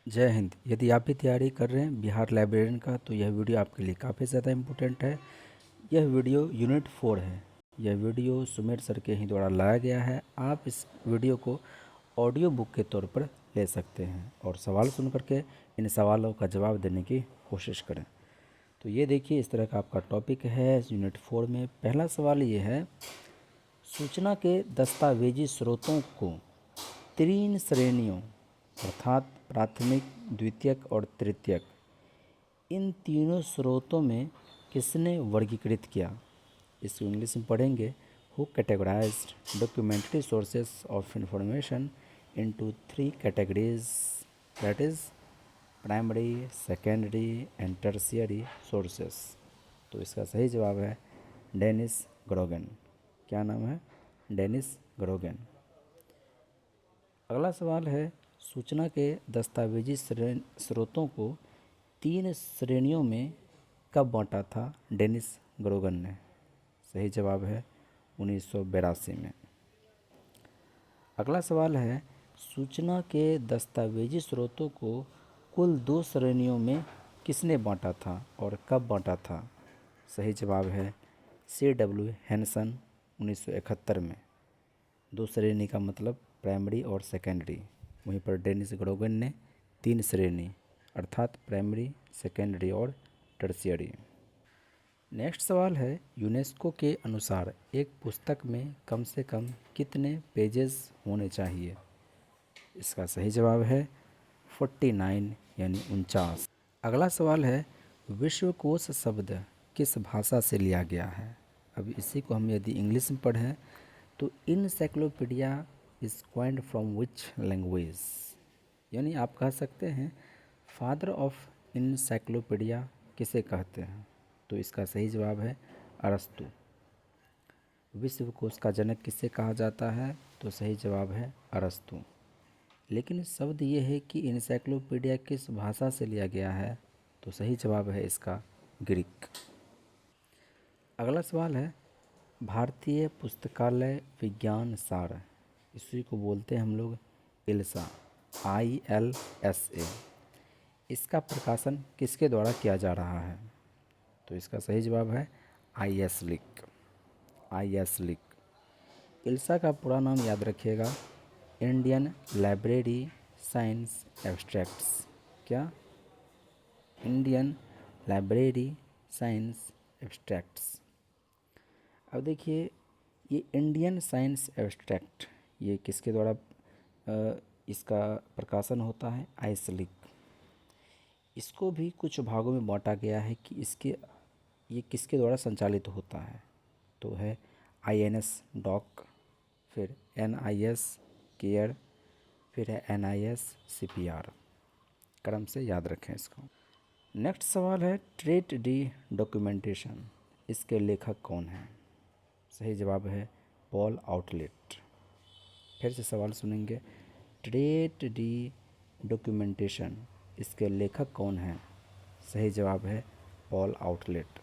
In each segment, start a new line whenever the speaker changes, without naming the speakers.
जय हिंद। यदि आप भी तैयारी कर रहे हैं बिहार लाइब्रेरियन का तो यह वीडियो आपके लिए काफ़ी ज़्यादा इम्पोर्टेंट है। यह वीडियो यूनिट 4 है। यह वीडियो सुमेर सर के ही द्वारा लाया गया है। आप इस वीडियो को ऑडियो बुक के तौर पर ले सकते हैं और सवाल सुन करके इन सवालों का जवाब देने की कोशिश करें। तो ये देखिए, इस तरह का आपका टॉपिक है यूनिट 4 में। पहला सवाल ये है, सूचना के दस्तावेजी स्रोतों को 3 श्रेणियों अर्थात प्राथमिक, द्वितीयक और तृतीयक, इन तीनों स्रोतों में किसने वर्गीकृत किया? इसको इंग्लिश में पढ़ेंगे। Who categorised documentary sources of information into 3 categories, that is primary, secondary and tertiary sources. तो इसका सही जवाब है डेनिस ग्रोगन। क्या नाम है? Dennis Grogan. अगला सवाल है, सूचना के दस्तावेजी स्रोतों को 3 श्रेणियों में कब बांटा था डेनिस ग्रोगन ने? सही जवाब है 1982 में। अगला सवाल है, सूचना के दस्तावेजी स्रोतों को कुल 2 श्रेणियों में किसने बांटा था और कब बांटा था? सही जवाब है C.W. हैनसन 1971 में। 2 श्रेणी का मतलब प्राइमरी और सेकेंडरी। वहीं पर डेनिस ग्रोगन ने 3 श्रेणी अर्थात प्राइमरी, सेकेंडरी और टर्शियरी। नेक्स्ट सवाल है, यूनेस्को के अनुसार एक पुस्तक में कम से कम कितने पेजेस होने चाहिए? इसका सही जवाब है 49 यानी 49। अगला सवाल है, विश्वकोश शब्द किस भाषा से लिया गया है? अब इसी को हम यदि इंग्लिश में पढ़ें तो encyclopedia is coined from which language, यानी आप कह सकते हैं फादर ऑफ इनसाइक्लोपीडिया किसे कहते हैं? तो इसका सही जवाब है अरस्तु। विश्वकोश का जनक किसे कहा जाता है? तो सही जवाब है अरस्तु। लेकिन शब्द ये है कि इनसाइक्लोपीडिया किस भाषा से लिया गया है? तो सही जवाब है इसका ग्रीक। अगला सवाल है, भारतीय पुस्तकालय विज्ञान सार, इसी को बोलते हैं हम लोग ILSA, ILSA, इसका प्रकाशन किसके द्वारा किया जा रहा है? तो इसका सही जवाब है ISLIC। ISLIC। ILSA का पूरा नाम याद रखिएगा, इंडियन लाइब्रेरी साइंस एब्स्ट्रैक्ट्स। क्या? Indian library science abstracts. अब देखिए, ये इंडियन साइंस एब्स्ट्रैक्ट ये किसके द्वारा इसका प्रकाशन होता है? ISLIC। इसको भी कुछ भागों में बांटा गया है कि ये किसके द्वारा संचालित होता है? तो है INS डॉक, फिर NIS केयर, फिर है NIS CPR। क्रम से याद रखें इसको। नेक्स्ट सवाल है, ट्रेट डी डॉक्यूमेंटेशन, इसके लेखक कौन हैं? सही जवाब है पॉल आउटलेट। फिर से सवाल सुनेंगे, ट्रेट डी डॉक्यूमेंटेशन, इसके लेखक कौन हैं? सही जवाब है पॉल आउटलेट।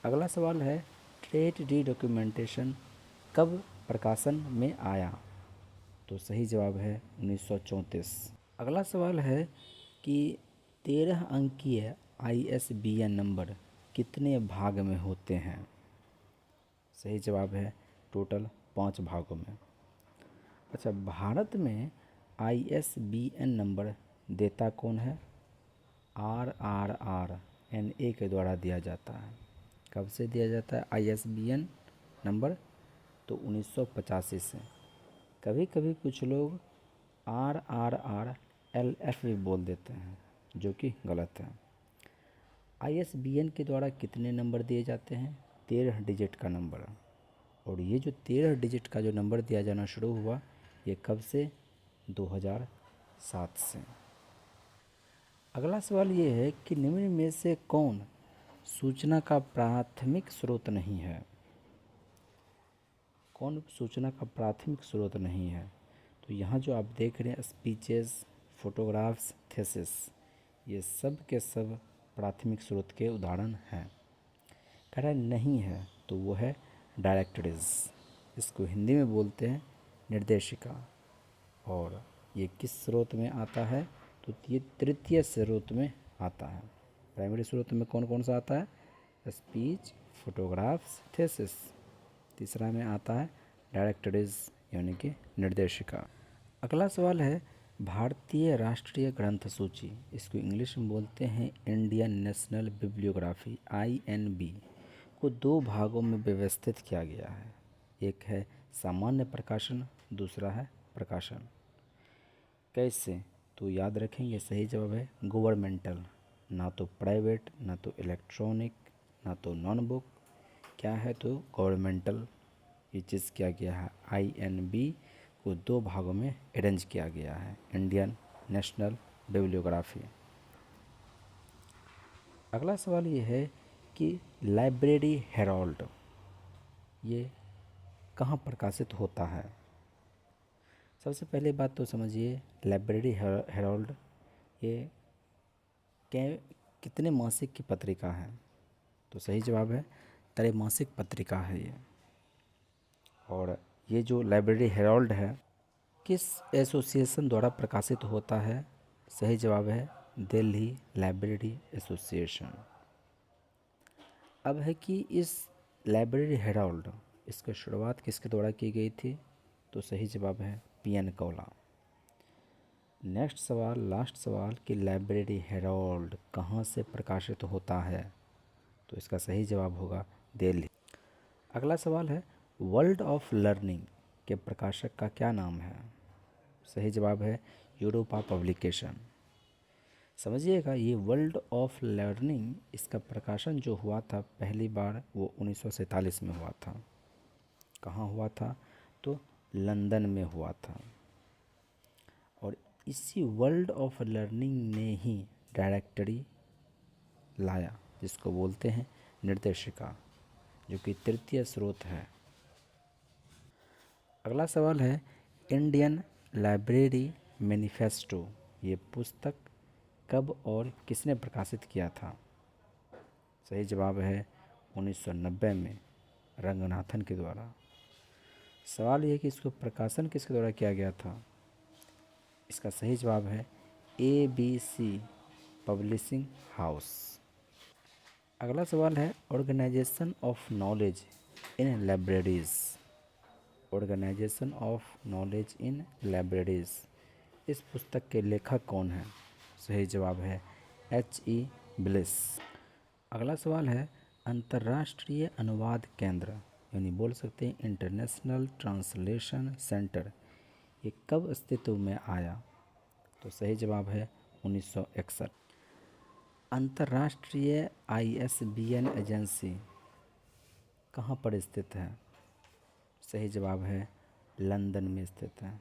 अगला सवाल है, ट्रेट डी डॉक्यूमेंटेशन कब प्रकाशन में आया? तो सही जवाब है 1934। अगला सवाल है कि 13 अंकीय ISBN नंबर कितने भाग में होते हैं? सही जवाब है टोटल 5 भागों में। अच्छा, भारत में ISBN नंबर देता कौन है? RRRNA के द्वारा दिया जाता है। कब से दिया जाता है ISBN नंबर? तो 1985 से। कभी कभी कुछ लोग RRRLF भी बोल देते हैं, जो कि गलत है। ISBN के द्वारा कितने नंबर दिए जाते हैं? 13 डिजिट का नंबर। और ये जो 13 डिजिट का जो नंबर दिया जाना शुरू हुआ, ये कब से? 2007 से। अगला सवाल ये है कि निम्न में से कौन सूचना का प्राथमिक स्रोत नहीं है? कौन सूचना का प्राथमिक स्रोत नहीं है? तो यहाँ जो आप देख रहे हैं स्पीचेस, फोटोग्राफ्स, थीसिस, ये सब के सब प्राथमिक स्रोत के उदाहरण हैं। कह रहा है नहीं है, तो वो है डायरेक्टरीज। इसको हिंदी में बोलते हैं निर्देशिका। और ये किस स्रोत में आता है? तो ये तृतीय स्रोत में आता है। प्राइमरी स्रोत में कौन कौन सा आता है? Speech, photographs, thesis. तीसरा में आता है डायरेक्टरीज यानी कि निर्देशिका। अगला सवाल है भारतीय राष्ट्रीय ग्रंथ सूची, इसको इंग्लिश में बोलते हैं इंडियन नेशनल बिब्लियोग्राफी INB, को दो भागों में व्यवस्थित किया गया है। एक है सामान्य प्रकाशन, दूसरा है प्रकाशन। कैसे? तो याद रखेंगे, सही जवाब है गवर्नमेंटल, ना तो प्राइवेट, ना तो इलेक्ट्रॉनिक, ना तो नॉन बुक। क्या है? तो गवर्नमेंटल। ये चीज़ किया गया है, INB को दो भागों में अरेंज किया गया है, इंडियन नेशनल बिब्लियोग्राफी। अगला सवाल ये है कि लाइब्रेरी हेराल्ड ये कहाँ प्रकाशित होता है? सबसे पहले बात तो समझिए, लाइब्रेरी हेराल्ड ये कितने मासिक की पत्रिका है? तो सही जवाब है त्रैमासिक पत्रिका है ये। और ये जो लाइब्रेरी हेराल्ड है किस एसोसिएशन द्वारा प्रकाशित होता है? सही जवाब है दिल्ली लाइब्रेरी एसोसिएशन। अब है कि इस लाइब्रेरी हेराल्ड इसकी शुरुआत किसके द्वारा की गई थी? तो सही जवाब है PN कौला। नेक्स्ट सवाल, लास्ट सवाल कि लाइब्रेरी हेराल्ड कहाँ से प्रकाशित होता है? तो इसका सही जवाब होगा दिल्ली। अगला सवाल है वर्ल्ड ऑफ लर्निंग के प्रकाशक का क्या नाम है? सही जवाब है यूरोपा पब्लिकेशन। समझिएगा, ये वर्ल्ड ऑफ लर्निंग इसका प्रकाशन जो हुआ था पहली बार वो 1947 में हुआ था। कहाँ हुआ था? तो लंदन में हुआ था। और इसी वर्ल्ड ऑफ लर्निंग ने ही डायरेक्टरी लाया जिसको बोलते हैं निर्देशिका, जो कि तृतीय स्रोत है। अगला सवाल है इंडियन लाइब्रेरी मैनिफेस्टो ये पुस्तक कब और किसने प्रकाशित किया था? सही जवाब है 1990 में रंगनाथन के द्वारा। सवाल ये कि इसको प्रकाशन किसके द्वारा किया गया था? इसका सही जवाब है ABC पब्लिशिंग हाउस। अगला सवाल है organisation of knowledge in libraries. Organisation of knowledge in libraries, इस पुस्तक के लेखक कौन हैं? सही जवाब है HE ब्लिस। अगला सवाल है अंतर्राष्ट्रीय अनुवाद केंद्र यानी बोल सकते हैं इंटरनेशनल ट्रांसलेशन सेंटर ये कब अस्तित्व में आया? तो सही जवाब है 1961। अंतर्राष्ट्रीय ISBN एजेंसी कहाँ पर स्थित है? सही जवाब है लंदन में स्थित है।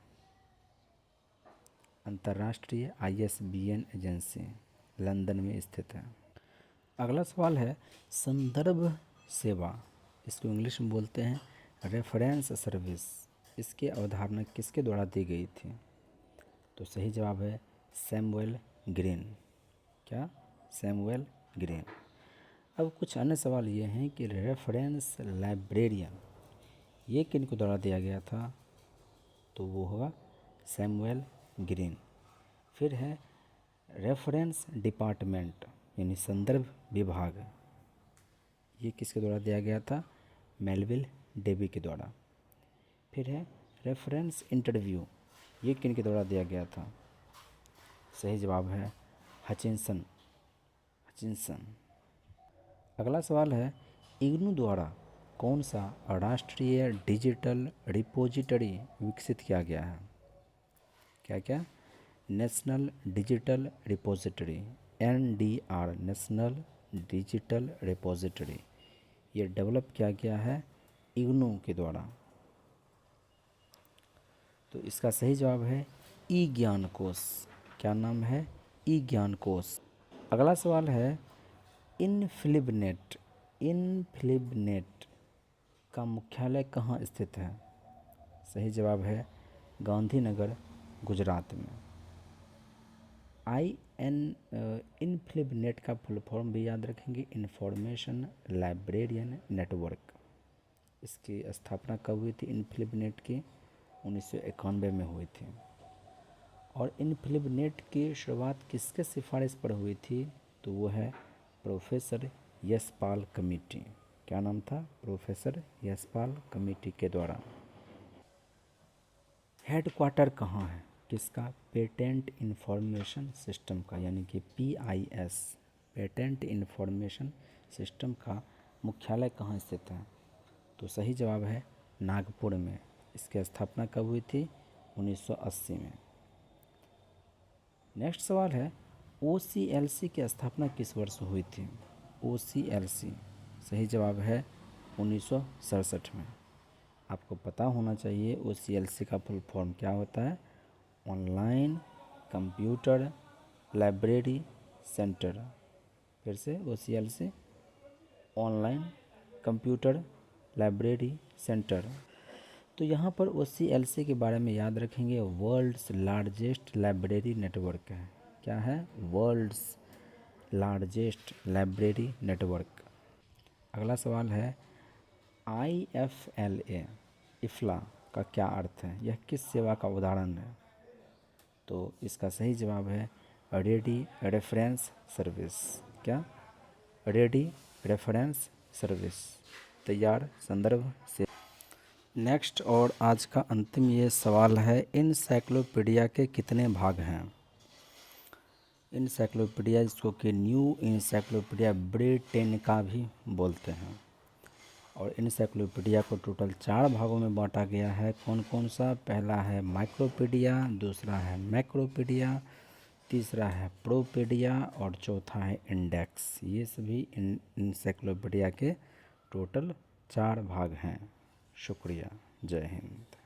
अंतर्राष्ट्रीय ISBN एजेंसी लंदन में स्थित है। अगला सवाल है संदर्भ सेवा, इसको इंग्लिश में बोलते हैं रेफरेंस सर्विस, इसकी अवधारणा किसके द्वारा दी गई थी? तो सही जवाब है सैमुअल ग्रीन। क्या? Samuel green. अब कुछ अन्य सवाल ये हैं कि रेफरेंस लाइब्रेरियन ये किन को द्वारा दिया गया था? तो वो होगा सैमुअल ग्रीन। फिर है रेफरेंस डिपार्टमेंट यानी संदर्भ विभाग, ये किसके द्वारा दिया गया था? मेलविल डेवी के द्वारा। फिर है रेफरेंस इंटरव्यू, ये किन के द्वारा दिया गया था? सही जवाब है हचिंसन। अगला सवाल है इग्नू द्वारा कौन सा राष्ट्रीय डिजिटल रिपोजिटरी विकसित किया गया है? क्या क्या? National digital repository NDR, national digital repository, ये डेवलप किया गया है इग्नू के द्वारा। तो इसका सही जवाब है ई ज्ञान कोश। क्या नाम है? ई ज्ञान कोश। अगला सवाल है इनफ्लिबनेट का मुख्यालय कहाँ स्थित है? सही जवाब है गांधीनगर, गुजरात में। इनफ्लिबनेट का फुल फॉर्म भी याद रखेंगे, इंफॉर्मेशन लाइब्रेरियन नेटवर्क। इसकी स्थापना कब हुई थी इनफ्लिबनेट की? 1991 में हुई थी। और इनफिलिपनेट की शुरुआत किसके सिफारिश पर हुई थी? तो वो है प्रोफेसर यशपाल कमेटी। क्या नाम था? प्रोफेसर यशपाल कमेटी के द्वारा। हेडक्वार्टर कहाँ है किसका? पेटेंट इन्फॉर्मेशन सिस्टम का, यानी कि PIS, पेटेंट इन्फॉर्मेशन सिस्टम का मुख्यालय कहाँ स्थित है? तो सही जवाब है नागपुर में। इसकी स्थापना कब हुई थी? 1980 में। नेक्स्ट सवाल है OCLC की स्थापना किस वर्ष हुई थी? OCLC सही जवाब है 1967 में। आपको पता होना चाहिए OCLC का फुल फॉर्म क्या होता है? Online computer library centre. फिर से OCLC, online computer library centre. तो यहाँ पर OCLC के बारे में याद रखेंगे, वर्ल्ड्स लार्जेस्ट लाइब्रेरी नेटवर्क है। क्या है? World's largest library network. अगला सवाल है IFLA, इफ्ला का क्या अर्थ है? यह किस सेवा का उदाहरण है? तो इसका सही जवाब है रेडी रेफरेंस सर्विस। क्या? रेडी रेफरेंस सर्विस, तैयार संदर्भ से। नेक्स्ट और आज का अंतिम ये सवाल है, इनसाइक्लोपीडिया के कितने भाग हैं? इनसाइक्लोपीडिया जिसको कि न्यू इनसाइक्लोपीडिया ब्रिटेनिका भी बोलते हैं। और इनसाइक्लोपीडिया को टोटल 4 भागों में बांटा गया है। कौन कौन सा? पहला है माइक्रोपीडिया, दूसरा है मैक्रोपीडिया, तीसरा है प्रोपीडिया और चौथा है इंडेक्स। ये सभी इनसाइक्लोपीडिया के टोटल 4 भाग हैं। शुक्रिया। जय हिंद।